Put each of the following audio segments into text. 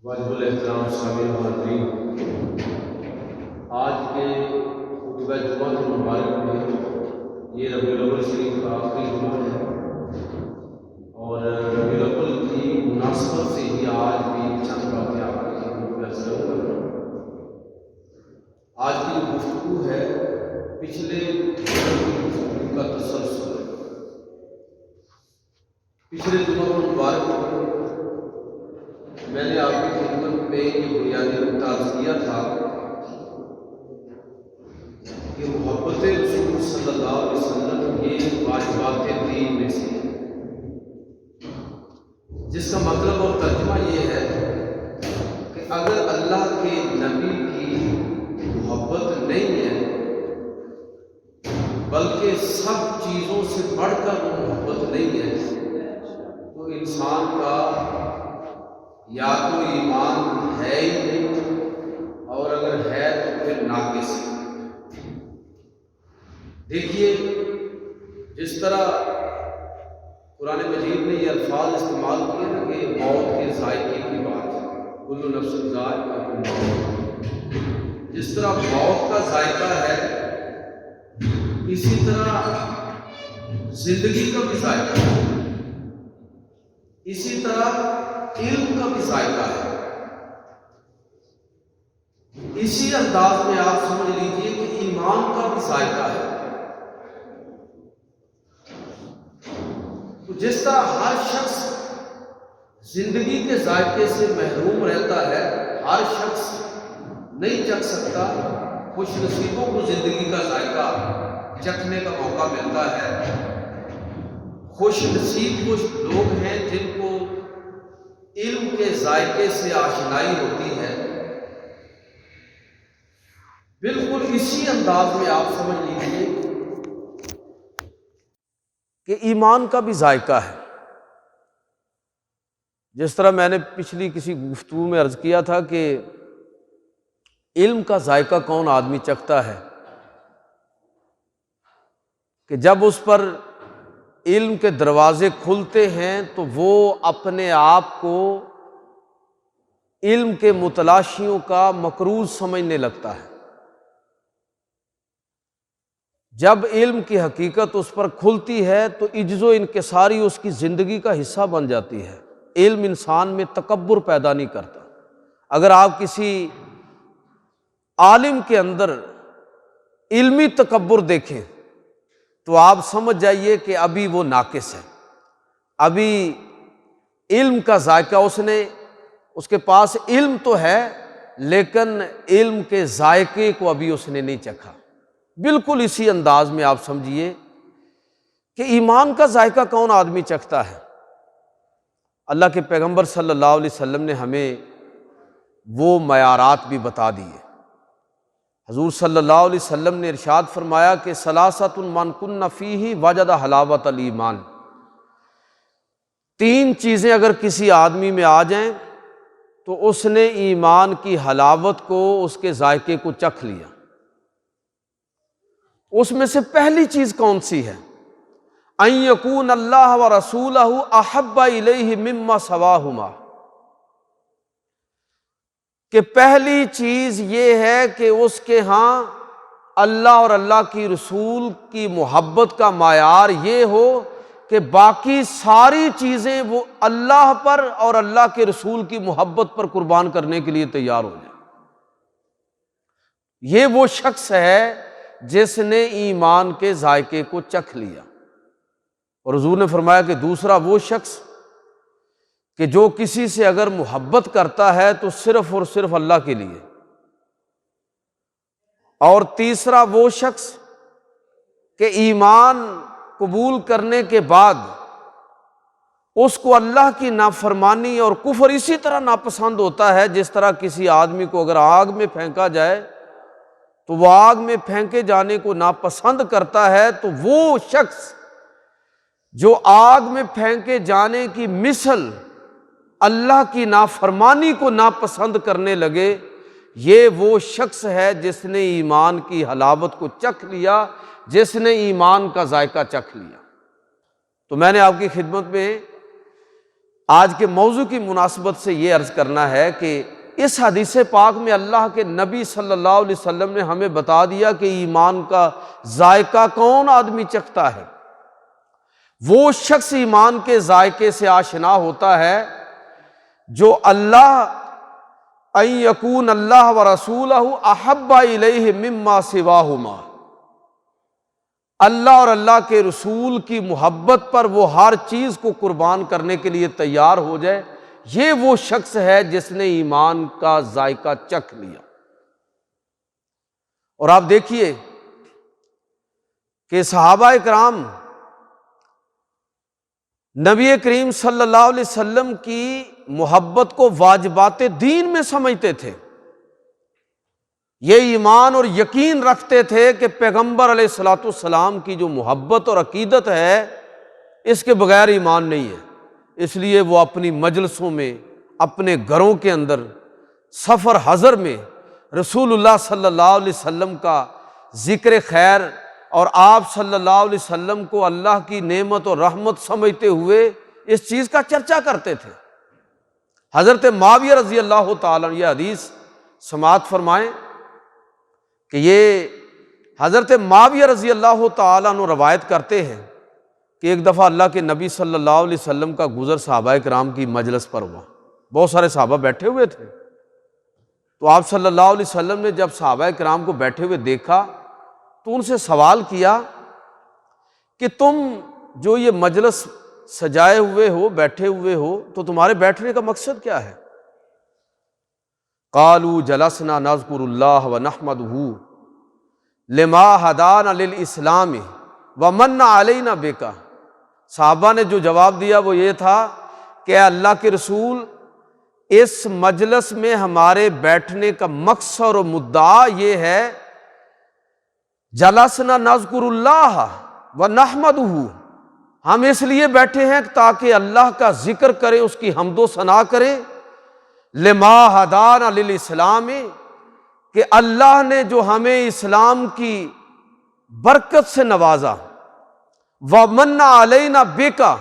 واجب الاحترام سامعین و حاضرین، آج کے خطبہ جمعہ المبارک میں یہ ربیع الاول شریف کا آخری جمعہ ہے، اور ربیع الاول کی مناسبت سے ہی آج بھی چند باتیں آپ کی خدمت میں عرض کروں گا۔ آج کی جو گفتگو ہے پچھلے گفتگو کا تسلسل ہے۔ پچھلے جمعہ المبارک میں میں نے آپ کی خدمت میں یہ بنیادی نقطہ عرض کیا تھا کہ محبت رسول صلی اللہ علیہ وسلم یہ واجبات دین میں سے ہے، جس کا مطلب اور ترجمہ یہ ہے کہ اگر اللہ کے نبی کی محبت نہیں ہے بلکہ سب چیزوں سے بڑھ کر وہ محبت نہیں ہے تو انسان کا یا تو ایمان ہے ہی نہیں، اور اگر ہے تو پھر ناقص ہے۔ دیکھیے، جس طرح قرآن مجید نے یہ الفاظ استعمال کیے نا کہ موت کے ذائقے کی بات ہے، کل نفس ذائقۃ الموت، جس طرح موت کا ذائقہ ہے اسی طرح زندگی کا بھی ذائقہ ہے، اسی طرح علم کا بھی ذائقہ ہے۔ اسی انداز میں آپ سمجھ لیجئے کہ ایمان کا بھی ذائقہ ہے۔ تو جس طرح ہر شخص زندگی کے ذائقے سے محروم رہتا ہے، ہر شخص نہیں چکھ سکتا، خوش نصیبوں کو زندگی کا ذائقہ چکھنے کا موقع ملتا ہے۔ خوش نصیب کچھ لوگ ہیں جن کو علم کے ذائقے سے آشنائی ہوتی ہے۔ بالکل اسی انداز میں آپ سمجھ لیجیے کہ ایمان کا بھی ذائقہ ہے۔ جس طرح میں نے پچھلی کسی گفتگو میں عرض کیا تھا کہ علم کا ذائقہ کون آدمی چکھتا ہے کہ جب اس پر علم کے دروازے کھلتے ہیں تو وہ اپنے آپ کو علم کے متلاشیوں کا مکروز سمجھنے لگتا ہے۔ جب علم کی حقیقت اس پر کھلتی ہے تو عجز و انکساری اس کی زندگی کا حصہ بن جاتی ہے۔ علم انسان میں تکبر پیدا نہیں کرتا۔ اگر آپ کسی عالم کے اندر علمی تکبر دیکھیں تو آپ سمجھ جائیے کہ ابھی وہ ناقص ہے، ابھی علم کا ذائقہ اس کے پاس علم تو ہے لیکن علم کے ذائقے کو ابھی اس نے نہیں چکھا۔ بالکل اسی انداز میں آپ سمجھیے کہ ایمان کا ذائقہ کون آدمی چکھتا ہے۔ اللہ کے پیغمبر صلی اللہ علیہ وسلم نے ہمیں وہ معیارات بھی بتا دیے۔ حضور صلی اللہ علیہ وسلم نے ارشاد فرمایا کہ ثلاثۃ من کن فیہ وجد حلاوۃ الایمان، تین چیزیں اگر کسی آدمی میں آ جائیں تو اس نے ایمان کی حلاوت کو، اس کے ذائقے کو چکھ لیا۔ اس میں سے پہلی چیز کون سی ہے؟ ان یکون اللہ ورسولہ احب الیہ مما سواہما، کہ پہلی چیز یہ ہے کہ اس کے ہاں اللہ اور اللہ کی رسول کی محبت کا معیار یہ ہو کہ باقی ساری چیزیں وہ اللہ پر اور اللہ کے رسول کی محبت پر قربان کرنے کے لیے تیار ہو جائے۔ یہ وہ شخص ہے جس نے ایمان کے ذائقے کو چکھ لیا۔ اور حضور نے فرمایا کہ دوسرا وہ شخص کہ جو کسی سے اگر محبت کرتا ہے تو صرف اور صرف اللہ کے لیے، اور تیسرا وہ شخص کہ ایمان قبول کرنے کے بعد اس کو اللہ کی نافرمانی اور کفر اسی طرح ناپسند ہوتا ہے جس طرح کسی آدمی کو اگر آگ میں پھینکا جائے تو وہ آگ میں پھینکے جانے کو ناپسند کرتا ہے، تو وہ شخص جو آگ میں پھینکے جانے کی مثل اللہ کی نافرمانی کو ناپسند کرنے لگے، یہ وہ شخص ہے جس نے ایمان کی حلاوت کو چکھ لیا، جس نے ایمان کا ذائقہ چکھ لیا۔ تو میں نے آپ کی خدمت میں آج کے موضوع کی مناسبت سے یہ عرض کرنا ہے کہ اس حدیث پاک میں اللہ کے نبی صلی اللہ علیہ وسلم نے ہمیں بتا دیا کہ ایمان کا ذائقہ کون آدمی چکھتا ہے۔ وہ شخص ایمان کے ذائقے سے آشنا ہوتا ہے جو اللہ ان یکون اللہ ورسولہ احب الیہ مما سواہما، اللہ اور اللہ کے رسول کی محبت پر وہ ہر چیز کو قربان کرنے کے لیے تیار ہو جائے، یہ وہ شخص ہے جس نے ایمان کا ذائقہ چکھ لیا۔ اور آپ دیکھیے کہ صحابہ کرام نبی کریم صلی اللہ علیہ وسلم کی محبت کو واجبات دین میں سمجھتے تھے، یہ ایمان اور یقین رکھتے تھے کہ پیغمبر علیہ الصلوۃ والسلام کی جو محبت اور عقیدت ہے اس کے بغیر ایمان نہیں ہے۔ اس لیے وہ اپنی مجلسوں میں، اپنے گھروں کے اندر، سفر حضر میں رسول اللہ صلی اللہ علیہ وسلم کا ذکر خیر اور آپ صلی اللہ علیہ وسلم کو اللہ کی نعمت اور رحمت سمجھتے ہوئے اس چیز کا چرچا کرتے تھے۔ حضرت معاویہ رضی اللہ تعالیٰ عنہ، یہ حدیث سماعت فرمائیں کہ یہ حضرت معاویہ رضی اللہ تعالیٰ عنہ روایت کرتے ہیں کہ ایک دفعہ اللہ کے نبی صلی اللہ علیہ وسلم کا گزر صحابہ کرام کی مجلس پر ہوا، بہت سارے صحابہ بیٹھے ہوئے تھے، تو آپ صلی اللہ علیہ وسلم نے جب صحابہ کرام کو بیٹھے ہوئے دیکھا تو ان سے سوال کیا کہ تم جو یہ مجلس سجائے ہوئے ہو، بیٹھے ہوئے ہو، تو تمہارے بیٹھنے کا مقصد کیا ہے؟ قالوا جلسنا نذکر اللہ ونحمدہ لما ہدانا للاسلام ومن علینا بک۔ صحابہ نے جو جواب دیا وہ یہ تھا کہ اے اللہ کے رسول، اس مجلس میں ہمارے بیٹھنے کا مقصد اور مدعا یہ ہے، جلسنا نذکر اللہ ونحمدہ، ہم اس لیے بیٹھے ہیں تاکہ اللہ کا ذکر کریں، اس کی حمد و ثنا کریں، لما ہدانا للاسلام، کہ اللہ نے جو ہمیں اسلام کی برکت سے نوازا، ومن علینا بیکا،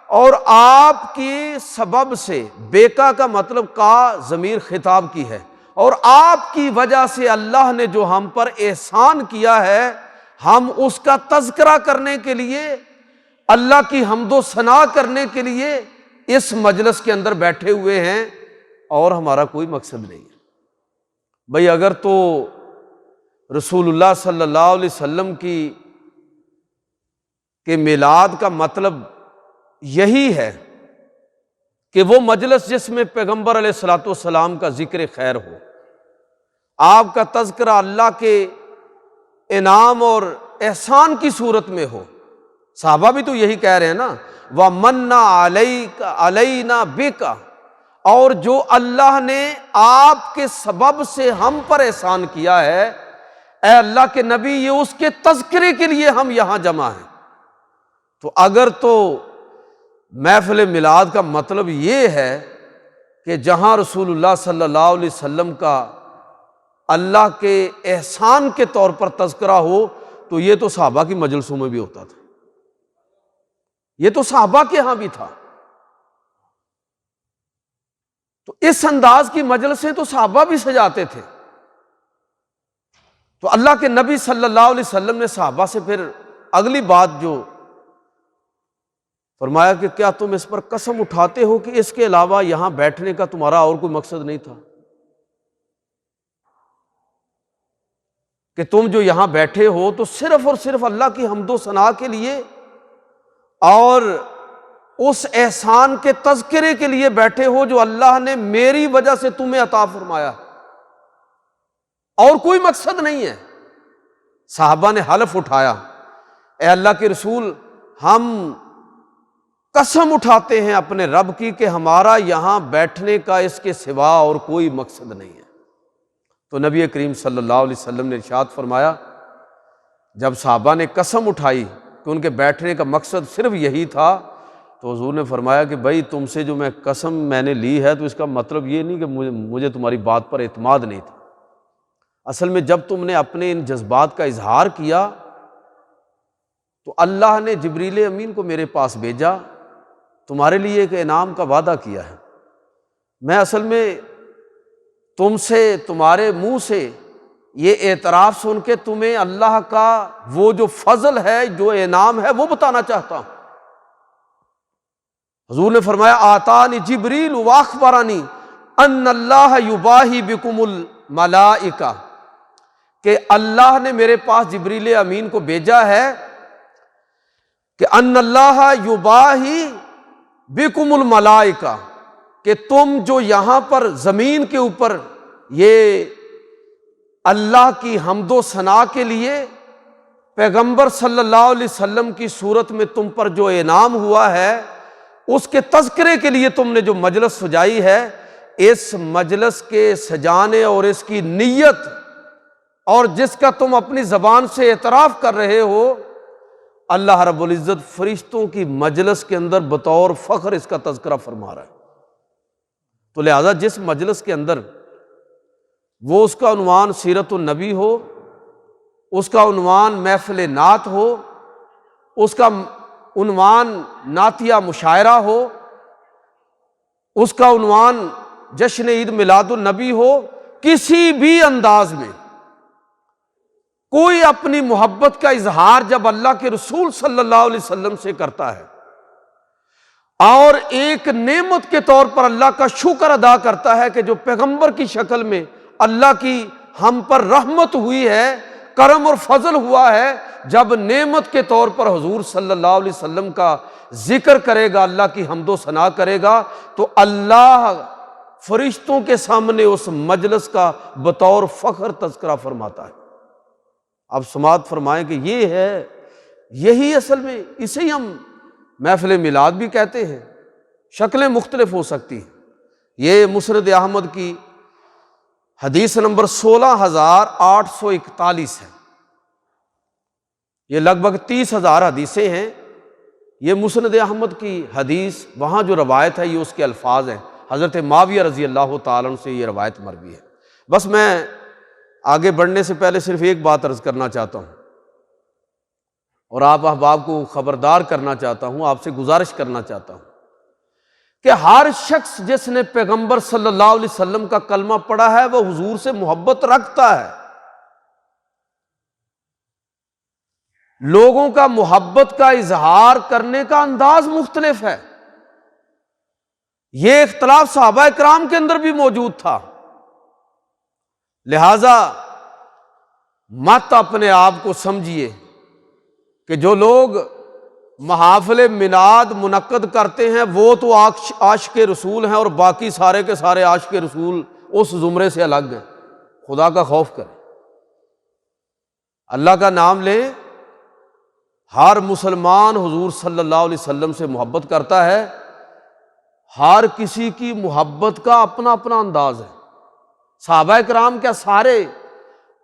اور آپ کی سبب سے، بیکا کا مطلب کا ضمیر خطاب کی ہے، اور آپ کی وجہ سے اللہ نے جو ہم پر احسان کیا ہے، ہم اس کا تذکرہ کرنے کے لیے، اللہ کی حمد و ثنا کرنے کے لیے اس مجلس کے اندر بیٹھے ہوئے ہیں، اور ہمارا کوئی مقصد نہیں ہے۔ بھئی اگر تو رسول اللہ صلی اللہ علیہ وسلم کے میلاد کا مطلب یہی ہے کہ وہ مجلس جس میں پیغمبر علیہ الصلوۃ والسلام کا ذکر خیر ہو، آپ کا تذکرہ اللہ کے انعام اور احسان کی صورت میں ہو، صحابہ بھی تو یہی کہہ رہے ہیں نا، وَمَنَّ عَلَيْنَا بِكَ، اور جو اللہ نے آپ کے سبب سے ہم پر احسان کیا ہے، اے اللہ کے نبی، یہ اس کے تذکرے کے لیے ہم یہاں جمع ہیں۔ تو اگر تو محفل میلاد کا مطلب یہ ہے کہ جہاں رسول اللہ صلی اللہ علیہ وسلم کا اللہ کے احسان کے طور پر تذکرہ ہو، تو یہ تو صحابہ کی مجلسوں میں بھی ہوتا تھا، یہ تو صحابہ کے ہاں بھی تھا۔ تو اس انداز کی مجلسیں تو صحابہ بھی سجاتے تھے۔ تو اللہ کے نبی صلی اللہ علیہ وسلم نے صحابہ سے پھر اگلی بات جو فرمایا کہ کیا تم اس پر قسم اٹھاتے ہو کہ اس کے علاوہ یہاں بیٹھنے کا تمہارا اور کوئی مقصد نہیں تھا، کہ تم جو یہاں بیٹھے ہو تو صرف اور صرف اللہ کی حمد و ثنا کے لیے اور اس احسان کے تذکرے کے لیے بیٹھے ہو جو اللہ نے میری وجہ سے تمہیں عطا فرمایا، اور کوئی مقصد نہیں ہے۔ صحابہ نے حلف اٹھایا، اے اللہ کے رسول، ہم قسم اٹھاتے ہیں اپنے رب کی کہ ہمارا یہاں بیٹھنے کا اس کے سوا اور کوئی مقصد نہیں ہے۔ تو نبی کریم صلی اللہ علیہ وسلم نے ارشاد فرمایا، جب صحابہ نے قسم اٹھائی کہ ان کے بیٹھنے کا مقصد صرف یہی تھا، تو حضور نے فرمایا کہ بھائی تم سے جو قسم میں نے لی ہے تو اس کا مطلب یہ نہیں کہ مجھے تمہاری بات پر اعتماد نہیں تھا۔ اصل میں جب تم نے اپنے ان جذبات کا اظہار کیا تو اللہ نے جبریل امین کو میرے پاس بھیجا تمہارے لیے ایک انعام کا وعدہ کیا ہے۔ میں اصل میں تم سے، تمہارے منہ سے یہ اعتراف سن کے تمہیں اللہ کا وہ جو فضل ہے، جو انعام ہے، وہ بتانا چاہتا ہوں۔ حضور نے فرمایا آتانی جبریل واخبرانی ان اللہ یباہی بکم الملائکہ، کہ اللہ نے میرے پاس جبریل امین کو بھیجا ہے کہ ان اللہ یباہی بکم الملائکہ، کہ تم جو یہاں پر زمین کے اوپر یہ اللہ کی حمد و ثنا کے لیے پیغمبر صلی اللہ علیہ وسلم کی صورت میں تم پر جو انعام ہوا ہے، اس کے تذکرے کے لیے تم نے جو مجلس سجائی ہے، اس مجلس کے سجانے اور اس کی نیت اور جس کا تم اپنی زبان سے اعتراف کر رہے ہو، اللہ رب العزت فرشتوں کی مجلس کے اندر بطور فخر اس کا تذکرہ فرما رہا ہے۔ تو لہٰذا جس مجلس کے اندر وہ اس کا عنوان سیرت النبی ہو، اس کا عنوان محفل نعت ہو، اس کا عنوان نعتیہ مشاعرہ ہو، اس کا عنوان جشن عید میلاد النبی ہو، کسی بھی انداز میں کوئی اپنی محبت کا اظہار جب اللہ کے رسول صلی اللہ علیہ وسلم سے کرتا ہے اور ایک نعمت کے طور پر اللہ کا شکر ادا کرتا ہے کہ جو پیغمبر کی شکل میں اللہ کی ہم پر رحمت ہوئی ہے، کرم اور فضل ہوا ہے، جب نعمت کے طور پر حضور صلی اللہ علیہ وسلم کا ذکر کرے گا، اللہ کی حمد و ثنا کرے گا، تو اللہ فرشتوں کے سامنے اس مجلس کا بطور فخر تذکرہ فرماتا ہے۔ آپ سماعت فرمائیں کہ یہ ہے، یہی اصل میں اسے ہی ہم محفل میلاد بھی کہتے ہیں۔ شکلیں مختلف ہو سکتی ہیں۔ یہ مسند احمد کی حدیث نمبر 16,841 ہے۔ یہ لگ بھگ 30,000 حدیثیں ہیں۔ یہ مسند احمد کی حدیث، وہاں جو روایت ہے یہ اس کے الفاظ ہیں۔ حضرت معاویہ رضی اللہ تعالیٰ عنہ سے یہ روایت مروی ہے۔ بس میں آگے بڑھنے سے پہلے صرف ایک بات عرض کرنا چاہتا ہوں اور آپ احباب کو خبردار کرنا چاہتا ہوں، آپ سے گزارش کرنا چاہتا ہوں کہ ہر شخص جس نے پیغمبر صلی اللہ علیہ وسلم کا کلمہ پڑھا ہے وہ حضور سے محبت رکھتا ہے۔ لوگوں کا محبت کا اظہار کرنے کا انداز مختلف ہے۔ یہ اختلاف صحابہ کرام کے اندر بھی موجود تھا، لہذا مت اپنے آپ کو سمجھیے کہ جو لوگ محافل میلاد منعقد کرتے ہیں وہ تو عاشق رسول ہیں اور باقی سارے کے سارے عاشق رسول اس زمرے سے الگ ہیں۔ خدا کا خوف کریں، اللہ کا نام لیں۔ ہر مسلمان حضور صلی اللہ علیہ وسلم سے محبت کرتا ہے، ہر کسی کی محبت کا اپنا اپنا انداز ہے۔ صحابہ کرام کیا سارے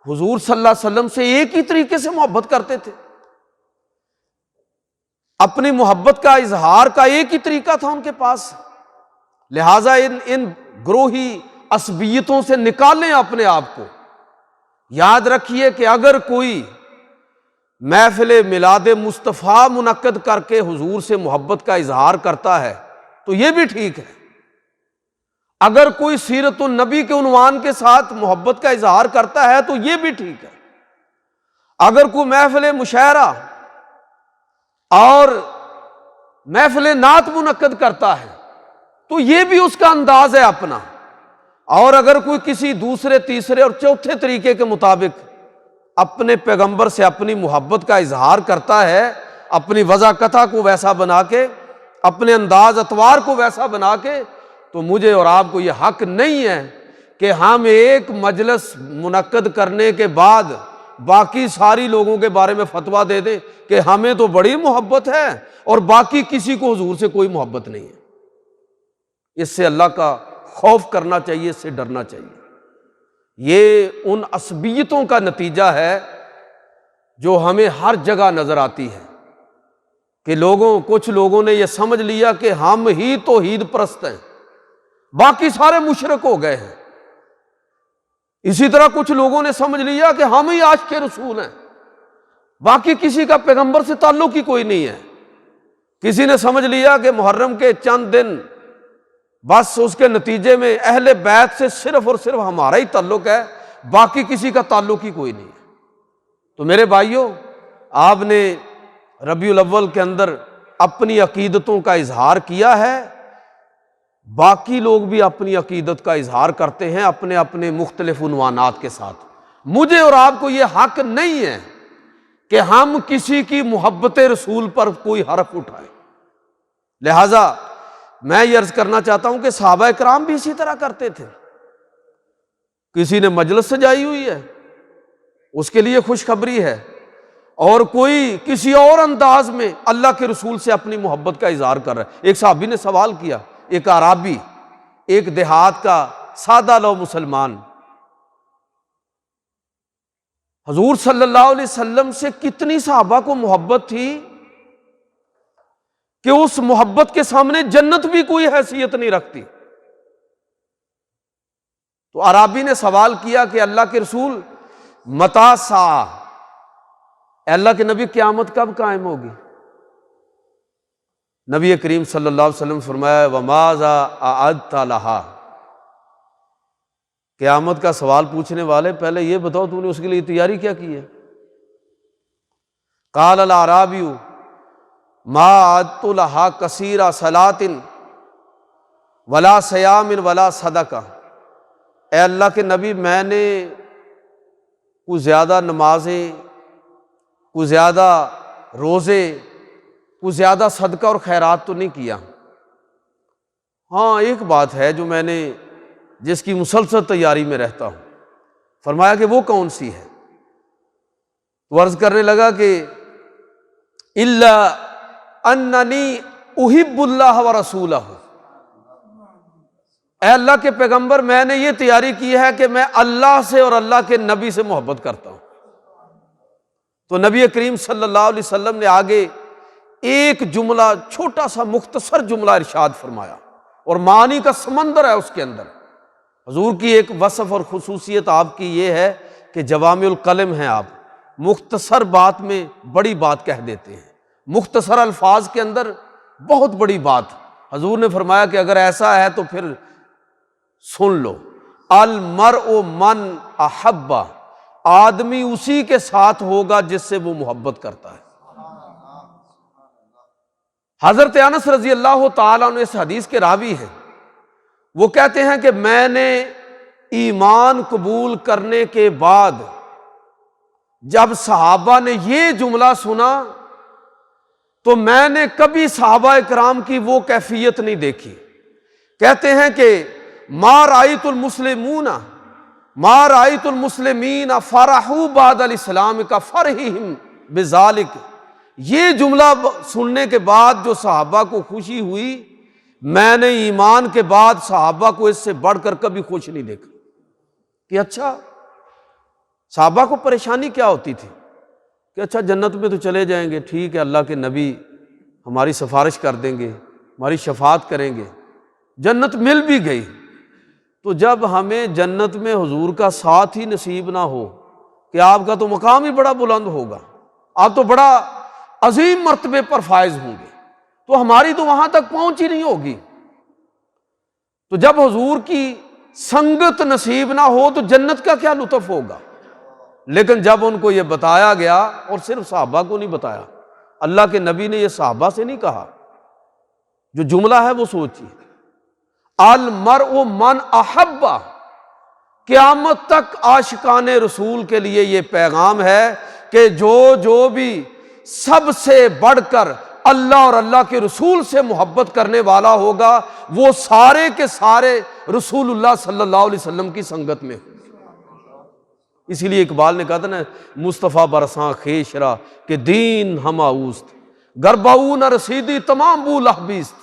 حضور صلی اللہ علیہ وسلم سے ایک ہی طریقے سے محبت کرتے تھے؟ اپنی محبت کا اظہار کا ایک ہی طریقہ تھا ان کے پاس؟ لہٰذا ان گروہی عصبیتوں سے نکالیں اپنے آپ کو۔ یاد رکھیے کہ اگر کوئی محفل میلاد مصطفیٰ منعقد کر کے حضور سے محبت کا اظہار کرتا ہے تو یہ بھی ٹھیک ہے۔ اگر کوئی سیرت النبی کے عنوان کے ساتھ محبت کا اظہار کرتا ہے تو یہ بھی ٹھیک ہے۔ اگر کوئی محفل مشاعرہ اور محفل نعت منعقد کرتا ہے تو یہ بھی اس کا انداز ہے اپنا۔ اور اگر کوئی کسی دوسرے، تیسرے اور چوتھے طریقے کے مطابق اپنے پیغمبر سے اپنی محبت کا اظہار کرتا ہے، اپنی وضع کتھا کو ویسا بنا کے، اپنے انداز اتوار کو ویسا بنا کے، تو مجھے اور آپ کو یہ حق نہیں ہے کہ ہم ایک مجلس منعقد کرنے کے بعد باقی ساری لوگوں کے بارے میں فتویٰ دے دیں کہ ہمیں تو بڑی محبت ہے اور باقی کسی کو حضور سے کوئی محبت نہیں ہے۔ اس سے اللہ کا خوف کرنا چاہیے، اس سے ڈرنا چاہیے۔ یہ ان عصبیتوں کا نتیجہ ہے جو ہمیں ہر جگہ نظر آتی ہے کہ کچھ لوگوں نے یہ سمجھ لیا کہ ہم ہی توحید پرست ہیں، باقی سارے مشرک ہو گئے ہیں۔ اسی طرح کچھ لوگوں نے سمجھ لیا کہ ہم ہی عاشق رسول ہیں، باقی کسی کا پیغمبر سے تعلق ہی کوئی نہیں ہے۔ کسی نے سمجھ لیا کہ محرم کے چند دن بس اس کے نتیجے میں اہل بیت سے صرف اور صرف ہمارا ہی تعلق ہے، باقی کسی کا تعلق ہی کوئی نہیں ہے۔ تو میرے بھائیوں، آپ نے ربیع الاول کے اندر اپنی عقیدتوں کا اظہار کیا ہے، باقی لوگ بھی اپنی عقیدت کا اظہار کرتے ہیں اپنے اپنے مختلف عنوانات کے ساتھ۔ مجھے اور آپ کو یہ حق نہیں ہے کہ ہم کسی کی محبت رسول پر کوئی حرف اٹھائیں۔ لہٰذا میں یہ عرض کرنا چاہتا ہوں کہ صحابہ کرام بھی اسی طرح کرتے تھے۔ کسی نے مجلس سجائی ہوئی ہے، اس کے لیے خوشخبری ہے، اور کوئی کسی اور انداز میں اللہ کے رسول سے اپنی محبت کا اظہار کر رہا ہے۔ ایک صحابی نے سوال کیا، ایک اعرابی، ایک دیہات کا سادہ لو مسلمان، حضور صلی اللہ علیہ وسلم سے کتنی صحابہ کو محبت تھی کہ اس محبت کے سامنے جنت بھی کوئی حیثیت نہیں رکھتی۔ تو اعرابی نے سوال کیا کہ اللہ کے رسول متی الساعہ، اے اللہ کے نبی قیامت کب قائم ہوگی؟ نبی کریم صلی اللہ علیہ وسلم فرمایا وَمَاذَا أَعَدتَ لَهَا، قیامت کا سوال پوچھنے والے پہلے یہ بتاؤ تو نے اس کے لیے تیاری کیا کی ہے؟ قال الاعرابی ما عدت لها کثیر صلاۃ ولا صیام ولا صدقہ، اے اللہ کے نبی میں نے کچھ زیادہ نمازیں، کچھ زیادہ روزے، کچھ زیادہ صدقہ اور خیرات تو نہیں کیا۔ ہاں ایک بات ہے جو میں نے جس کی مسلسل تیاری میں رہتا ہوں۔ فرمایا کہ وہ کون سی ہے؟ تو عرض کرنے لگا کہ الا اننی احب اللہ ورسولہ، اے اللہ کے پیغمبر میں نے یہ تیاری کی ہے کہ میں اللہ سے اور اللہ کے نبی سے محبت کرتا ہوں۔ تو نبی کریم صلی اللہ علیہ وسلم نے آگے ایک جملہ، چھوٹا سا مختصر جملہ ارشاد فرمایا، اور معنی کا سمندر ہے اس کے اندر۔ حضور کی ایک وصف اور خصوصیت آپ کی یہ ہے کہ جوامع القلم ہیں، آپ مختصر بات میں بڑی بات کہہ دیتے ہیں، مختصر الفاظ کے اندر بہت بڑی بات۔ حضور نے فرمایا کہ اگر ایسا ہے تو پھر سن لو، المرء من احب، آدمی اسی کے ساتھ ہوگا جس سے وہ محبت کرتا ہے۔ حضرت انس رضی اللہ تعالیٰ عنہ اس حدیث کے راوی ہیں، وہ کہتے ہیں کہ میں نے ایمان قبول کرنے کے بعد جب صحابہ نے یہ جملہ سنا تو میں نے کبھی صحابہ کرام کی وہ کیفیت نہیں دیکھی۔ کہتے ہیں کہ ما رأیت المسلمین فرحوا بعد الاسلام کا فرحہم بذالک، یہ جملہ سننے کے بعد جو صحابہ کو خوشی ہوئی، میں نے ایمان کے بعد صحابہ کو اس سے بڑھ کر کبھی خوش نہیں دیکھا۔ کہ اچھا صحابہ کو پریشانی کیا ہوتی تھی کہ اچھا جنت میں تو چلے جائیں گے، ٹھیک ہے، اللہ کے نبی ہماری سفارش کر دیں گے، ہماری شفاعت کریں گے، جنت مل بھی گئی، تو جب ہمیں جنت میں حضور کا ساتھ ہی نصیب نہ ہو کہ آپ کا تو مقام ہی بڑا بلند ہوگا، آپ تو بڑا عظیم مرتبے پر فائز ہوں گے، تو ہماری تو وہاں تک پہنچ ہی نہیں ہوگی۔ تو جب حضور کی سنگت نصیب نہ ہو تو جنت کا کیا لطف ہوگا؟ لیکن جب ان کو یہ بتایا گیا، اور صرف صحابہ کو نہیں بتایا، اللہ کے نبی نے یہ صحابہ سے نہیں کہا، جو جملہ ہے وہ سوچیے، المرء من احب، قیامت تک عاشقان رسول کے لیے یہ پیغام ہے کہ جو بھی سب سے بڑھ کر اللہ اور اللہ کے رسول سے محبت کرنے والا ہوگا، وہ سارے کے سارے رسول اللہ صلی اللہ علیہ وسلم کی سنگت میں ہوں۔ اسی لیے اقبال نے کہا تھا نا، مصطفیٰ برساں خیشرا کہ دین ہم آوست، گرباؤ نہ رسیدی تمام بو لہبیست،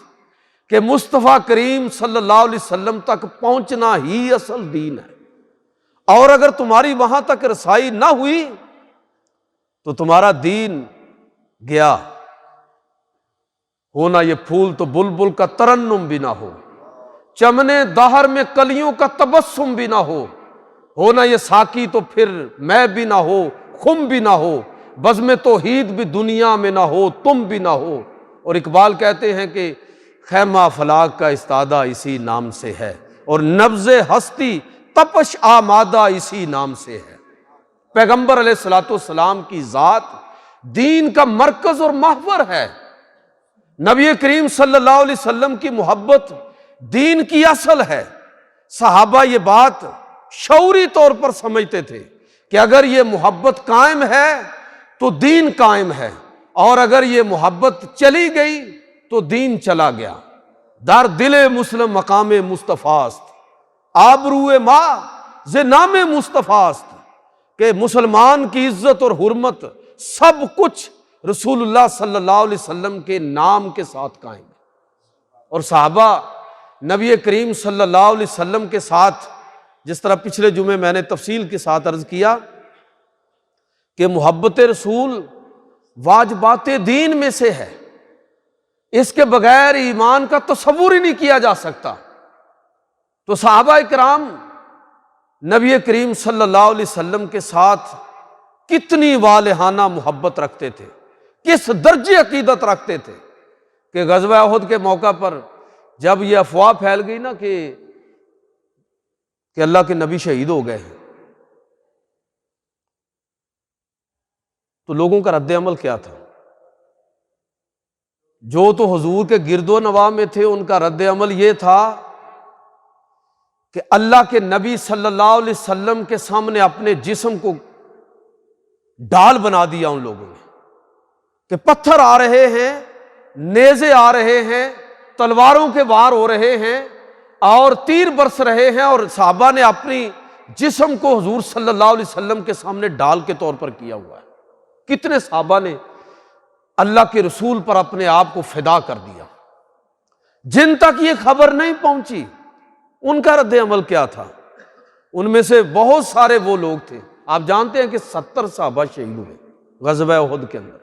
کہ مصطفیٰ کریم صلی اللہ علیہ وسلم تک پہنچنا ہی اصل دین ہے، اور اگر تمہاری وہاں تک رسائی نہ ہوئی تو تمہارا دین گیا۔ ہونا یہ پھول تو بلبل کا ترنم بھی نہ ہو، چمنے دہر میں کلیوں کا تبسم بھی نہ ہو، ہونا یہ ساقی تو پھر میں بھی نہ ہو، خم بھی نہ ہو، بزم توحید بھی دنیا میں نہ ہو، تم بھی نہ ہو، اور اقبال کہتے ہیں کہ خیمہ فلاک کا استادہ اسی نام سے ہے، اور نبض ہستی تپش آمادہ اسی نام سے ہے۔ پیغمبر علیہ الصلوۃ والسلام کی ذات دین کا مرکز اور محور ہے۔ نبی کریم صلی اللہ علیہ وسلم کی محبت دین کی اصل ہے۔ صحابہ یہ بات شعوری طور پر سمجھتے تھے کہ اگر یہ محبت قائم ہے تو دین قائم ہے، اور اگر یہ محبت چلی گئی تو دین چلا گیا۔ در دل مسلم مقام مصطفیٰ است، آبروئے ماں ز نام مصطفیٰ است، کہ مسلمان کی عزت اور حرمت سب کچھ رسول اللہ صلی اللہ علیہ وسلم کے نام کے ساتھ قائم ہے۔ اور صحابہ نبی کریم صلی اللہ علیہ وسلم کے ساتھ، جس طرح پچھلے جمعے میں نے تفصیل کے ساتھ عرض کیا کہ محبت رسول واجبات دین میں سے ہے، اس کے بغیر ایمان کا تصور ہی نہیں کیا جا سکتا۔ تو صحابہ کرام نبی کریم صلی اللہ علیہ وسلم کے ساتھ کتنی والہانہ محبت رکھتے تھے، کس درجے عقیدت رکھتے تھے کہ غزوہ احد کے موقع پر جب یہ افواہ پھیل گئی نا کہ اللہ کے نبی شہید ہو گئے ہیں، تو لوگوں کا رد عمل کیا تھا؟ جو تو حضور کے گرد و نواح میں تھے، ان کا رد عمل یہ تھا کہ اللہ کے نبی صلی اللہ علیہ وسلم کے سامنے اپنے جسم کو ڈال بنا دیا ان لوگوں نے، کہ پتھر آ رہے ہیں، نیزے آ رہے ہیں، تلواروں کے وار ہو رہے ہیں اور تیر برس رہے ہیں، اور صحابہ نے اپنی جسم کو حضور صلی اللہ علیہ وسلم کے سامنے ڈال کے طور پر کیا ہوا ہے۔ کتنے صحابہ نے اللہ کے رسول پر اپنے آپ کو فدا کر دیا۔ جن تک یہ خبر نہیں پہنچی ان کا رد عمل کیا تھا؟ ان میں سے بہت سارے وہ لوگ تھے، آپ جانتے ہیں کہ 70 صحابہ شہید ہوئے غزوہ احد کے اندر،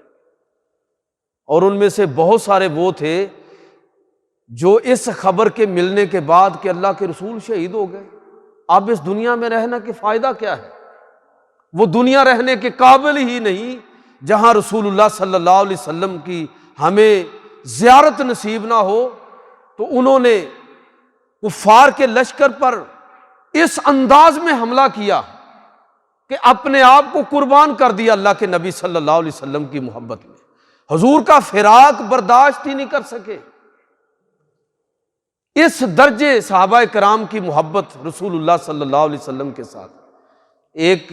اور ان میں سے بہت سارے وہ تھے جو اس خبر کے ملنے کے بعد کہ اللہ کے رسول شہید ہو گئے، اب اس دنیا میں رہنا کہ فائدہ کیا ہے؟ وہ دنیا رہنے کے قابل ہی نہیں جہاں رسول اللہ صلی اللہ علیہ وسلم کی ہمیں زیارت نصیب نہ ہو۔ تو انہوں نے کفار کے لشکر پر اس انداز میں حملہ کیا کہ اپنے آپ کو قربان کر دیا اللہ کے نبی صلی اللہ علیہ وسلم کی محبت میں، حضور کا فراق برداشت ہی نہیں کر سکے۔ اس درجے صحابہ کرام کی محبت رسول اللہ صلی اللہ علیہ وسلم کے ساتھ۔ ایک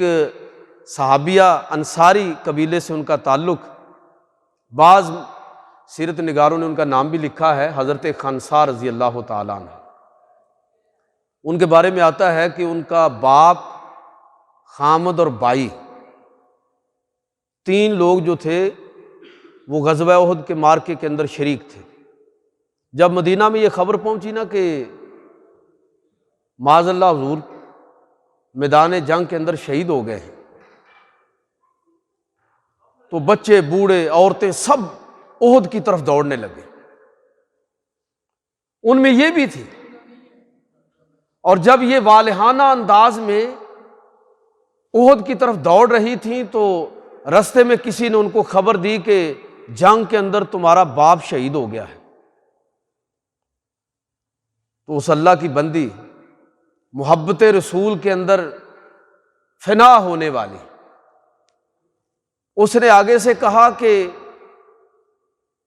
صحابیہ انصاری قبیلے سے ان کا تعلق، بعض سیرت نگاروں نے ان کا نام بھی لکھا ہے، حضرت خنسا رضی اللہ تعالیٰ عنہ۔ ان کے بارے میں آتا ہے کہ ان کا باپ، خامد اور بائی، تین لوگ جو تھے وہ غزوہ احد کے معرکے کے اندر شریک تھے۔ جب مدینہ میں یہ خبر پہنچی نا کہ معاذ اللہ حضور میدان جنگ کے اندر شہید ہو گئے ہیں، تو بچے، بوڑھے، عورتیں سب احد کی طرف دوڑنے لگے۔ ان میں یہ بھی تھی، اور جب یہ والہانہ انداز میں احد کی طرف دوڑ رہی تھیں تو رستے میں کسی نے ان کو خبر دی کہ جنگ کے اندر تمہارا باپ شہید ہو گیا ہے۔ تو اس اللہ کی بندی، محبت رسول کے اندر فنا ہونے والی، اس نے آگے سے کہا کہ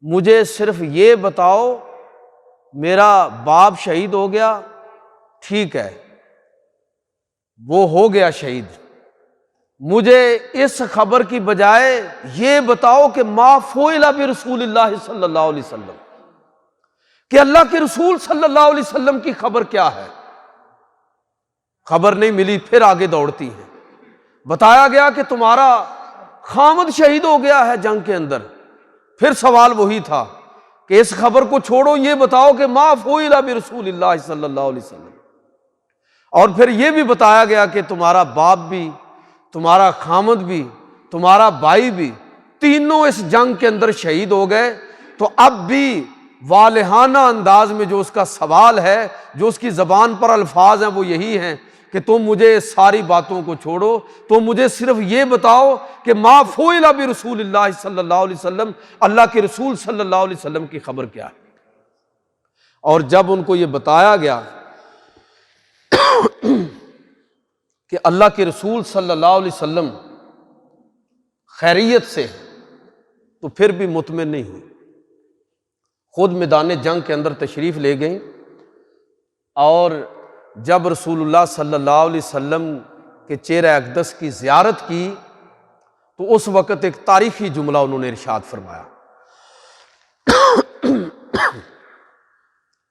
مجھے صرف یہ بتاؤ، میرا باپ شہید ہو گیا، ٹھیک ہے، وہ ہو گیا شہید، مجھے اس خبر کی بجائے یہ بتاؤ کہ ما فعل برسول اللہ صلی اللہ علیہ وسلم، کہ اللہ کے رسول صلی اللہ علیہ وسلم کی خبر کیا ہے۔ خبر نہیں ملی، پھر آگے دوڑتی ہیں، بتایا گیا کہ تمہارا خامد شہید ہو گیا ہے جنگ کے اندر۔ پھر سوال وہی تھا کہ اس خبر کو چھوڑو، یہ بتاؤ کہ ما فعل برسول اللہ صلی اللہ علیہ وسلم، اور پھر یہ بھی بتایا گیا کہ تمہارا باپ بھی، تمہارا خامد بھی، تمہارا بھائی بھی، تینوں اس جنگ کے اندر شہید ہو گئے۔ تو اب بھی والہانہ انداز میں جو اس کا سوال ہے، جو اس کی زبان پر الفاظ ہیں، وہ یہی ہیں کہ تم مجھے ساری باتوں کو چھوڑو، تم مجھے صرف یہ بتاؤ کہ ما فعل برسول اللہ صلی اللہ علیہ وسلم، اللہ کے رسول صلی اللہ علیہ وسلم کی خبر کیا ہے۔ اور جب ان کو یہ بتایا گیا کہ اللہ کے رسول صلی اللہ علیہ وسلم خیریت سے، تو پھر بھی مطمئن نہیں ہوئی، خود میدان جنگ کے اندر تشریف لے گئیں، اور جب رسول اللہ صلی اللہ علیہ وسلم کے چہرہ اقدس کی زیارت کی تو اس وقت ایک تاریخی جملہ انہوں نے ارشاد فرمایا۔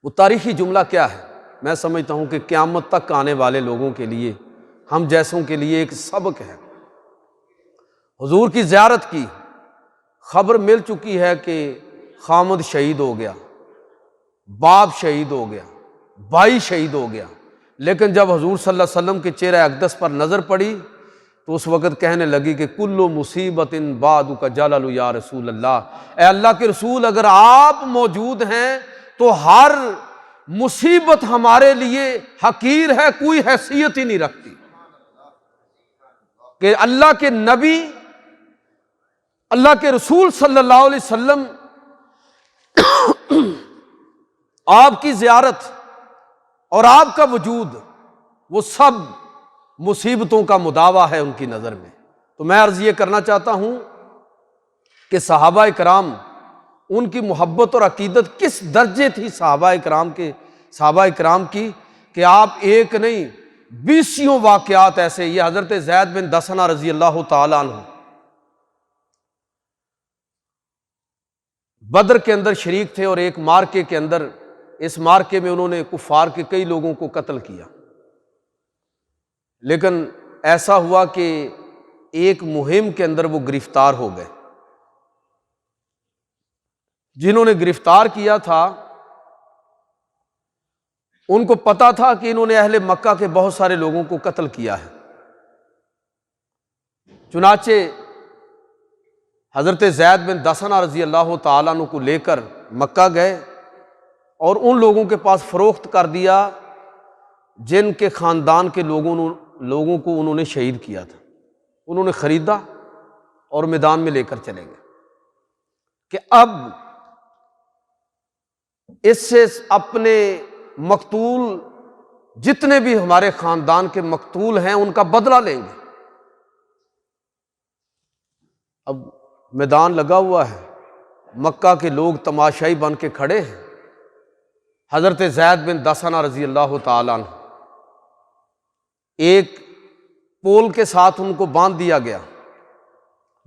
وہ تاریخی جملہ کیا ہے؟ میں سمجھتا ہوں کہ قیامت تک آنے والے لوگوں کے لیے، ہم جیسوں کے لیے ایک سبق ہے۔ حضور کی زیارت کی، خبر مل چکی ہے کہ خامد شہید ہو گیا، باپ شہید ہو گیا، بھائی شہید ہو گیا، لیکن جب حضور صلی اللہ علیہ وسلم کے چہرہ اقدس پر نظر پڑی تو اس وقت کہنے لگی کہ کل مصیبت بعدک جلل یا رسول اللہ، اے اللہ کے رسول اگر آپ موجود ہیں تو ہر مصیبت ہمارے لیے حقیر ہے، کوئی حیثیت ہی نہیں رکھتی۔ کہ اللہ کے نبی، اللہ کے رسول صلی اللہ علیہ وسلم آپ کی زیارت اور آپ کا وجود، وہ سب مصیبتوں کا مداوع ہے ان کی نظر میں۔ تو میں عرض یہ کرنا چاہتا ہوں کہ صحابہ کرام، ان کی محبت اور عقیدت کس درجے تھی صحابہ کرام کی کہ آپ ایک نہیں 20 واقعات ایسے، یہ حضرت زید بن دسنہ رضی اللہ تعالیٰ عنہ بدر کے اندر شریک تھے، اور ایک مارکے کے اندر، اس مارکے میں انہوں نے کفار کے کئی لوگوں کو قتل کیا، لیکن ایسا ہوا کہ ایک مہم کے اندر وہ گرفتار ہو گئے۔ جنہوں نے گرفتار کیا تھا ان کو پتا تھا کہ انہوں نے اہل مکہ کے بہت سارے لوگوں کو قتل کیا ہے، چنانچہ حضرت زید بن دسنہ رضی اللہ تعالیٰ عنہ کو لے کر مکہ گئے اور ان لوگوں کے پاس فروخت کر دیا جن کے خاندان کے لوگوں کو انہوں نے شہید کیا تھا، انہوں نے خریدا اور میدان میں لے کر چلے گئے کہ اب اس سے اپنے مقتول جتنے بھی ہمارے خاندان کے مقتول ہیں ان کا بدلہ لیں گے۔ اب میدان لگا ہوا ہے، مکہ کے لوگ تماشائی بن کے کھڑے ہیں، حضرت زید بن دسنہ رضی اللہ تعالیٰ عنہ، ایک پول کے ساتھ ان کو باندھ دیا گیا۔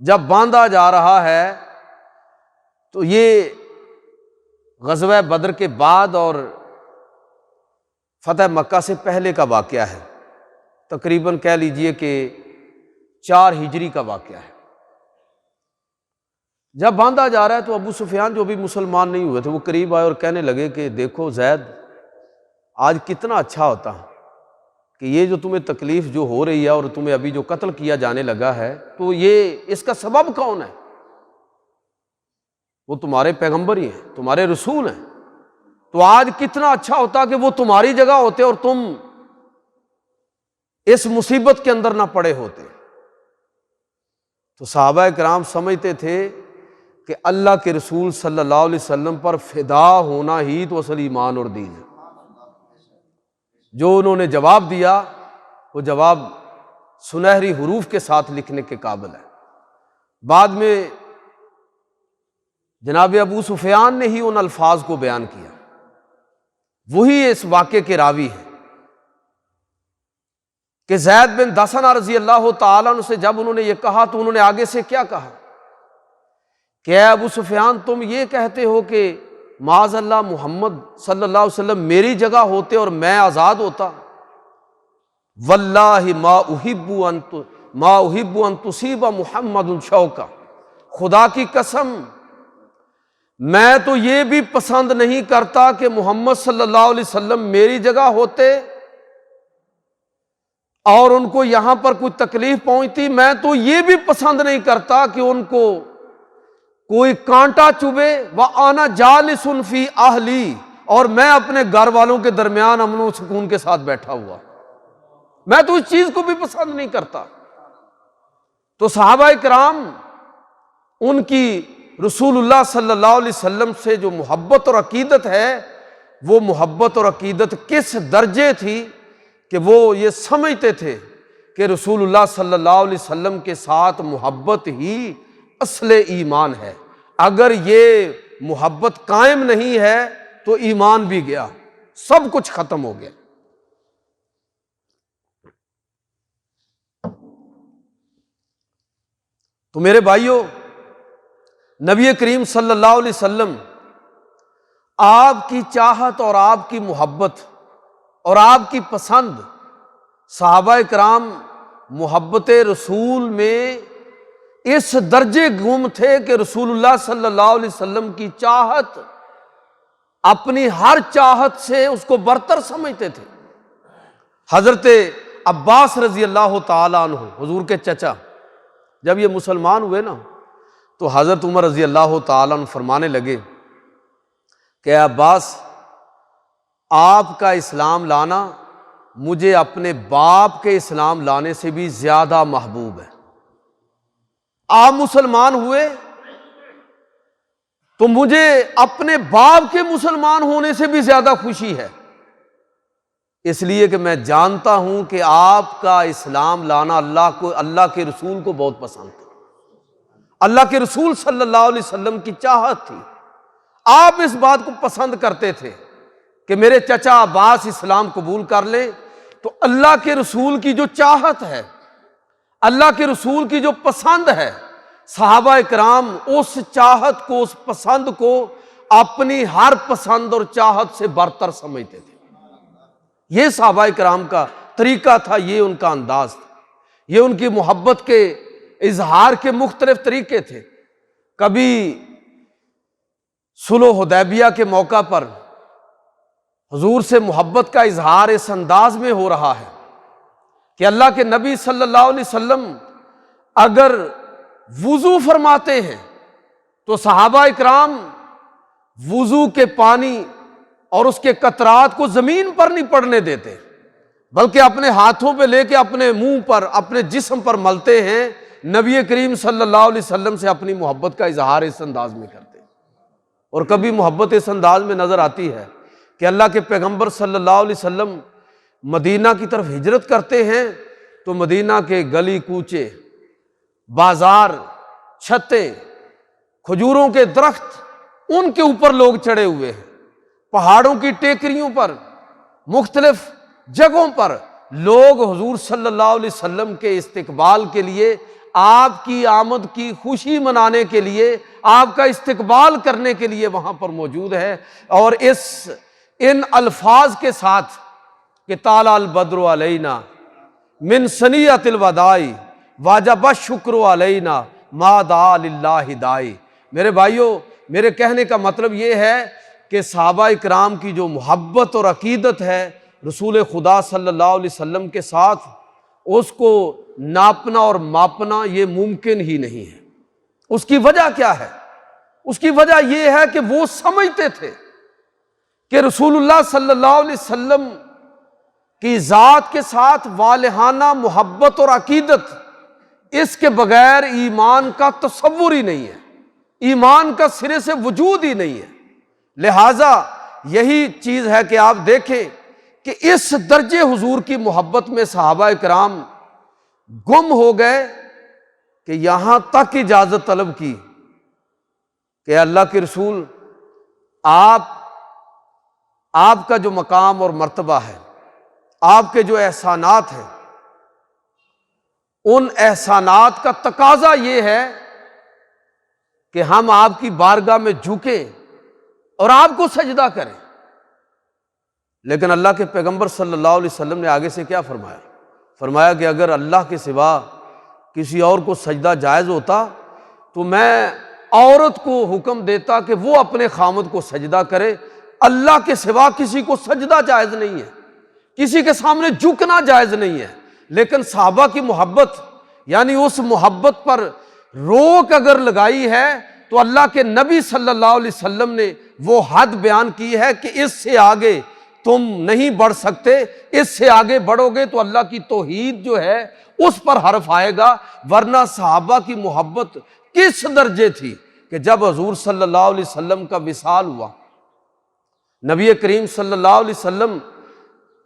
جب باندھا جا رہا ہے تو یہ غزوہ بدر کے بعد اور فتح مکہ سے پہلے کا واقعہ ہے، تقریباً کہہ لیجئے کہ 4 ہجری کا واقعہ ہے۔ جب باندھا جا رہا ہے تو ابو سفیان جو بھی مسلمان نہیں ہوئے تھے وہ قریب آئے اور کہنے لگے کہ دیکھو زید، آج کتنا اچھا ہوتا کہ یہ جو تمہیں تکلیف جو ہو رہی ہے اور تمہیں ابھی جو قتل کیا جانے لگا ہے تو یہ اس کا سبب کون ہے؟ وہ تمہارے پیغمبر ہی ہیں، تمہارے رسول ہیں، تو آج کتنا اچھا ہوتا کہ وہ تمہاری جگہ ہوتے اور تم اس مصیبت کے اندر نہ پڑے ہوتے۔ تو صحابہ کرام سمجھتے تھے کہ اللہ کے رسول صلی اللہ علیہ وسلم پر فدا ہونا ہی تو اصل ایمان اور دین ہے۔ جو انہوں نے جواب دیا وہ جواب سنہری حروف کے ساتھ لکھنے کے قابل ہے۔ بعد میں جناب ابو سفیان نے ہی ان الفاظ کو بیان کیا، وہی اس واقعے کے راوی ہیں کہ زید بن دسنہ رضی اللہ تعالیٰ عنہ سے جب انہوں نے یہ کہا تو انہوں نے آگے سے کیا کہا کہ اے ابو سفیان، تم یہ کہتے ہو کہ معاذ اللہ محمد صلی اللہ علیہ وسلم میری جگہ ہوتے اور میں آزاد ہوتا، واللہ ما احب ان تصیب محمد شوکا، خدا کی قسم میں تو یہ بھی پسند نہیں کرتا کہ محمد صلی اللہ علیہ وسلم میری جگہ ہوتے اور ان کو یہاں پر کوئی تکلیف پہنچتی، میں تو یہ بھی پسند نہیں کرتا کہ ان کو کوئی کانٹا چبھے، وَأَنَا جَالِسٌ فِي أَهْلِي، اور میں اپنے گھر والوں کے درمیان امن و سکون کے ساتھ بیٹھا ہوا۔ میں تو اس چیز کو بھی پسند نہیں کرتا۔ تو صحابہ کرام ان کی رسول اللہ صلی اللہ علیہ وسلم سے جو محبت اور عقیدت ہے، وہ محبت اور عقیدت کس درجے تھی کہ وہ یہ سمجھتے تھے کہ رسول اللہ صلی اللہ علیہ وسلم کے ساتھ محبت ہی اصل ایمان ہے۔ اگر یہ محبت قائم نہیں ہے تو ایمان بھی گیا، سب کچھ ختم ہو گیا۔ تو میرے بھائیوں، نبی کریم صلی اللہ علیہ وسلم آپ کی چاہت اور آپ کی محبت اور آپ کی پسند، صحابہ کرام محبت رسول میں اس درجے گم تھے کہ رسول اللہ صلی اللہ علیہ وسلم کی چاہت اپنی ہر چاہت سے اس کو برتر سمجھتے تھے۔ حضرت عباس رضی اللہ تعالیٰ عنہ، حضور کے چچا، جب یہ مسلمان ہوئے نا تو حضرت عمر رضی اللہ تعالیٰ عنہ فرمانے لگے کہ عباس، آپ کا اسلام لانا مجھے اپنے باپ کے اسلام لانے سے بھی زیادہ محبوب ہے۔ آپ مسلمان ہوئے تو مجھے اپنے باپ کے مسلمان ہونے سے بھی زیادہ خوشی ہے، اس لیے کہ میں جانتا ہوں کہ آپ کا اسلام لانا اللہ کے رسول کو بہت پسند تھا، اللہ کے رسول صلی اللہ علیہ وسلم کی چاہت تھی۔ آپ اس بات کو پسند کرتے تھے کہ میرے چچا عباس اسلام قبول کر لیں، تو اللہ کے رسول کی جو چاہت ہے، اللہ کے رسول کی جو پسند ہے، صحابہ کرام اس چاہت کو، اس پسند کو اپنی ہر پسند اور چاہت سے برتر سمجھتے تھے۔ یہ صحابہ کرام کا طریقہ تھا، یہ ان کا انداز تھا، یہ ان کی محبت کے اظہار کے مختلف طریقے تھے۔ کبھی صلح حدیبیہ کے موقع پر حضور سے محبت کا اظہار اس انداز میں ہو رہا ہے کہ اللہ کے نبی صلی اللہ علیہ وسلم اگر وضو فرماتے ہیں تو صحابہ اکرام وضو کے پانی اور اس کے قطرات کو زمین پر نہیں پڑنے دیتے، بلکہ اپنے ہاتھوں پہ لے کے اپنے منہ پر، اپنے جسم پر ملتے ہیں۔ نبی کریم صلی اللہ علیہ وسلم سے اپنی محبت کا اظہار اس انداز میں کرتے ہیں۔ اور کبھی محبت اس انداز میں نظر آتی ہے کہ اللہ کے پیغمبر صلی اللہ علیہ وسلم مدینہ کی طرف ہجرت کرتے ہیں تو مدینہ کے گلی کوچے، بازار، چھتیں، کھجوروں کے درخت، ان کے اوپر لوگ چڑھے ہوئے ہیں، پہاڑوں کی ٹیکریوں پر، مختلف جگہوں پر لوگ حضور صلی اللہ علیہ وسلم کے استقبال کے لیے، آپ کی آمد کی خوشی منانے کے لیے، آپ کا استقبال کرنے کے لیے وہاں پر موجود ہے۔ اور ان الفاظ کے ساتھ کہ طالع البدر علینا من ثنیۃ الوداع واجب الشکر علینا ما دعا للہ داعی۔ میرے بھائیوں، میرے کہنے کا مطلب یہ ہے کہ صحابہ کرام کی جو محبت اور عقیدت ہے رسول خدا صلی اللہ علیہ وسلم کے ساتھ، اس کو ناپنا اور ماپنا یہ ممکن ہی نہیں ہے۔ اس کی وجہ کیا ہے؟ اس کی وجہ یہ ہے کہ وہ سمجھتے تھے کہ رسول اللہ صلی اللہ علیہ وسلم کی ذات کے ساتھ والہانہ محبت اور عقیدت، اس کے بغیر ایمان کا تصور ہی نہیں ہے، ایمان کا سرے سے وجود ہی نہیں ہے۔ لہٰذا یہی چیز ہے کہ آپ دیکھیں کہ اس درجے حضور کی محبت میں صحابہ کرام گم ہو گئے کہ یہاں تک اجازت طلب کی کہ اللہ کے رسول، آپ کا جو مقام اور مرتبہ ہے، آپ کے جو احسانات ہیں، ان احسانات کا تقاضا یہ ہے کہ ہم آپ کی بارگاہ میں جھکیں اور آپ کو سجدہ کریں۔ لیکن اللہ کے پیغمبر صلی اللہ علیہ وسلم نے آگے سے کیا فرمایا؟ فرمایا کہ اگر اللہ کے سوا کسی اور کو سجدہ جائز ہوتا تو میں عورت کو حکم دیتا کہ وہ اپنے خامد کو سجدہ کرے۔ اللہ کے سوا کسی کو سجدہ جائز نہیں ہے، کسی کے سامنے جھکنا جائز نہیں ہے۔ لیکن صحابہ کی محبت، یعنی اس محبت پر روک اگر لگائی ہے تو اللہ کے نبی صلی اللہ علیہ وسلم نے وہ حد بیان کی ہے کہ اس سے آگے تم نہیں بڑھ سکتے، اس سے آگے بڑھو گے تو اللہ کی توحید جو ہے اس پر حرف آئے گا۔ ورنہ صحابہ کی محبت کس درجے تھی کہ جب حضور صلی اللہ علیہ وسلم کا وصال ہوا، نبی کریم صلی اللہ علیہ وسلم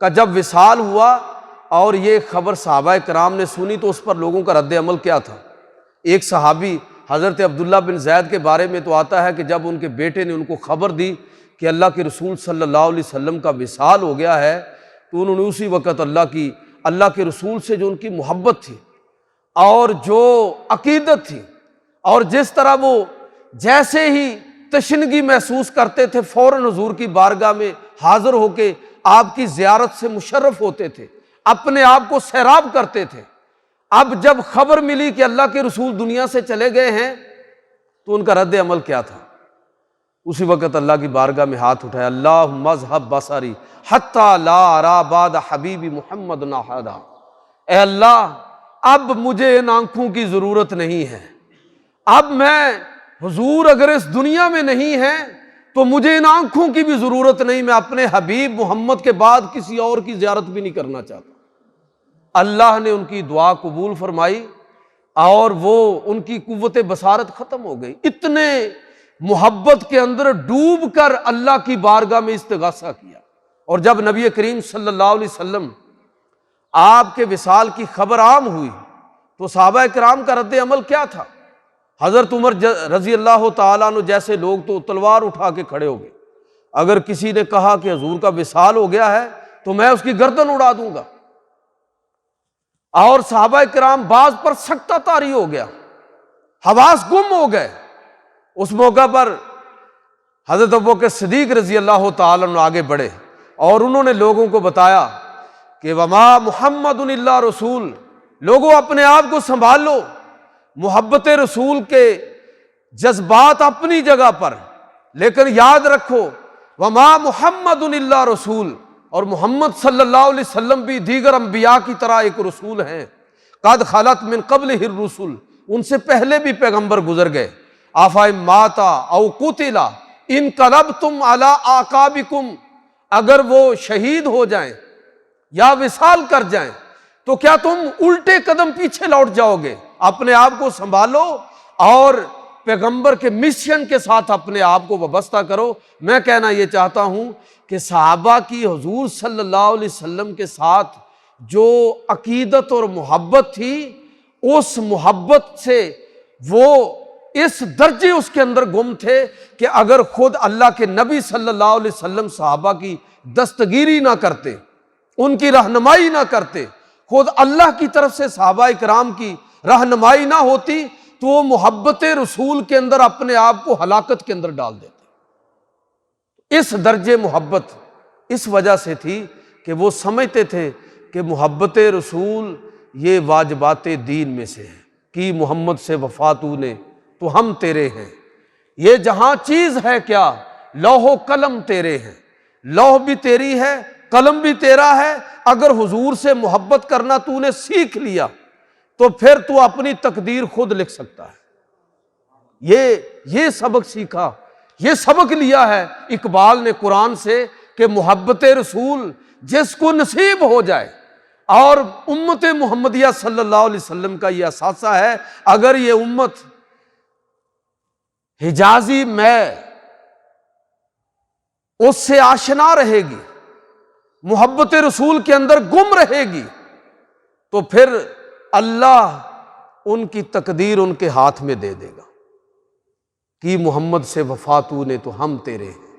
کا جب وصال ہوا اور یہ خبر صحابہ کرام نے سنی تو اس پر لوگوں کا رد عمل کیا تھا؟ ایک صحابی حضرت عبداللہ بن زید کے بارے میں تو آتا ہے کہ جب ان کے بیٹے نے ان کو خبر دی کہ اللہ کے رسول صلی اللہ علیہ وسلم کا وصال ہو گیا ہے، تو انہوں نے اسی وقت اللہ کے رسول سے جو ان کی محبت تھی اور جو عقیدت تھی اور جس طرح وہ جیسے ہی تشنگی محسوس کرتے تھے فوراً حضور کی بارگاہ میں حاضر ہو کے آپ کی زیارت سے مشرف ہوتے تھے، اپنے آپ کو سیراب کرتے تھے۔ اب جب خبر ملی کہ اللہ کے رسول دنیا سے چلے گئے ہیں تو ان کا رد عمل کیا تھا؟ اسی وقت اللہ کی بارگاہ میں ہاتھ اٹھایا، اللہم اذھب بصری حتی لا ارا بعد حبیبی محمد احدا۔ اے اللہ، اب مجھے ان آنکھوں کی ضرورت نہیں ہے، اب میں حضور اگر اس دنیا میں نہیں ہے تو مجھے ان آنکھوں کی بھی ضرورت نہیں، میں اپنے حبیب محمد کے بعد کسی اور کی زیارت بھی نہیں کرنا چاہتا۔ اللہ نے ان کی دعا قبول فرمائی اور وہ ان کی قوت بصارت ختم ہو گئی۔ اتنے محبت کے اندر ڈوب کر اللہ کی بارگاہ میں استغاثہ کیا۔ اور جب نبی کریم صلی اللہ علیہ وسلم آپ کے وصال کی خبر عام ہوئی تو صحابہ کرام کا رد عمل کیا تھا؟ حضرت عمر رضی اللہ تعالیٰ عنہ جیسے لوگ تو تلوار اٹھا کے کھڑے ہو گئے، اگر کسی نے کہا کہ حضور کا وصال ہو گیا ہے تو میں اس کی گردن اڑا دوں گا۔ اور صحابہ کرام بعض پر سکتہ طاری ہو گیا، حواس گم ہو گئے۔ اس موقع پر حضرت ابوبکر صدیق رضی اللہ تعالیٰ عنہ آگے بڑھے اور انہوں نے لوگوں کو بتایا کہ وما محمد الا رسول، لوگوں اپنے آپ کو سنبھال لو، محبت رسول کے جذبات اپنی جگہ پر، لیکن یاد رکھو وما محمد الا رسول، اور محمد صلی اللہ علیہ وسلم بھی دیگر انبیاء کی طرح ایک رسول ہیں، قد خلت من قبلہ الرسل، ان سے پہلے بھی پیغمبر گزر گئے، افإن مات او قتل انقلبتم علی اعقابکم، اگر وہ شہید ہو جائیں یا وصال کر جائیں تو کیا تم الٹے قدم پیچھے لوٹ جاؤ گے؟ اپنے آپ کو سنبھالو اور پیغمبر کے مشن کے ساتھ اپنے آپ کو وابستہ کرو۔ میں کہنا یہ چاہتا ہوں کہ صحابہ کی حضور صلی اللہ علیہ وسلم کے ساتھ جو عقیدت اور محبت تھی، اس محبت سے وہ اس درجے اس کے اندر گم تھے کہ اگر خود اللہ کے نبی صلی اللہ علیہ وسلم صحابہ کی دستگیری نہ کرتے، ان کی رہنمائی نہ کرتے، خود اللہ کی طرف سے صحابہ کرام کی رہنمائی نہ ہوتی تو وہ محبت رسول کے اندر اپنے آپ کو ہلاکت کے اندر ڈال دیتے۔ اس درجے محبت اس وجہ سے تھی کہ وہ سمجھتے تھے کہ محبت رسول یہ واجبات دین میں سے ہے، کہ محمد سے وفا تو نے تو ہم تیرے ہیں، یہ جہاں چیز ہے کیا، لوح و قلم تیرے ہیں، لوح بھی تیری ہے، قلم بھی تیرا ہے۔ اگر حضور سے محبت کرنا تو نے سیکھ لیا تو پھر تو اپنی تقدیر خود لکھ سکتا ہے۔ یہ سبق سیکھا، یہ سبق لیا ہے اقبال نے قرآن سے کہ محبت رسول جس کو نصیب ہو جائے، اور امت محمدیہ صلی اللہ علیہ وسلم کا یہ اثاثہ ہے، اگر یہ امت حجازی میں اس سے آشنا رہے گی، محبت رسول کے اندر گم رہے گی، تو پھر اللہ ان کی تقدیر ان کے ہاتھ میں دے دے گا کہ محمد سے وفا تو نے تو ہم تیرے ہیں،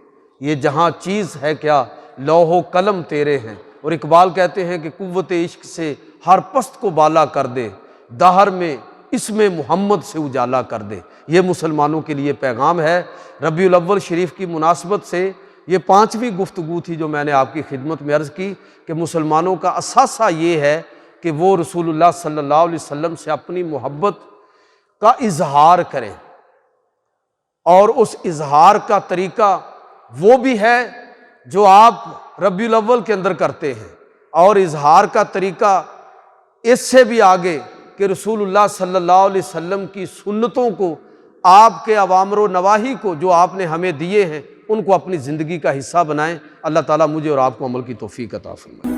یہ جہاں چیز ہے کیا، لوح و قلم تیرے ہیں۔ اور اقبال کہتے ہیں کہ قوت عشق سے ہر پست کو بالا کر دے، دہر میں اسم محمد سے اجالا کر دے۔ یہ مسلمانوں کے لیے پیغام ہے۔ ربیع الاول شریف کی مناسبت سے یہ 5ویں گفتگو تھی جو میں نے آپ کی خدمت میں عرض کی کہ مسلمانوں کا اثاثہ یہ ہے کہ وہ رسول اللہ صلی اللہ علیہ وسلم سے اپنی محبت کا اظہار کریں، اور اس اظہار کا طریقہ وہ بھی ہے جو آپ ربیع الاول کے اندر کرتے ہیں، اور اظہار کا طریقہ اس سے بھی آگے کہ رسول اللہ صلی اللہ علیہ وسلم کی سنتوں کو، آپ کے اوامر و نواہی کو جو آپ نے ہمیں دیے ہیں، ان کو اپنی زندگی کا حصہ بنائیں۔ اللہ تعالیٰ مجھے اور آپ کو عمل کی توفیق عطا فرمائے۔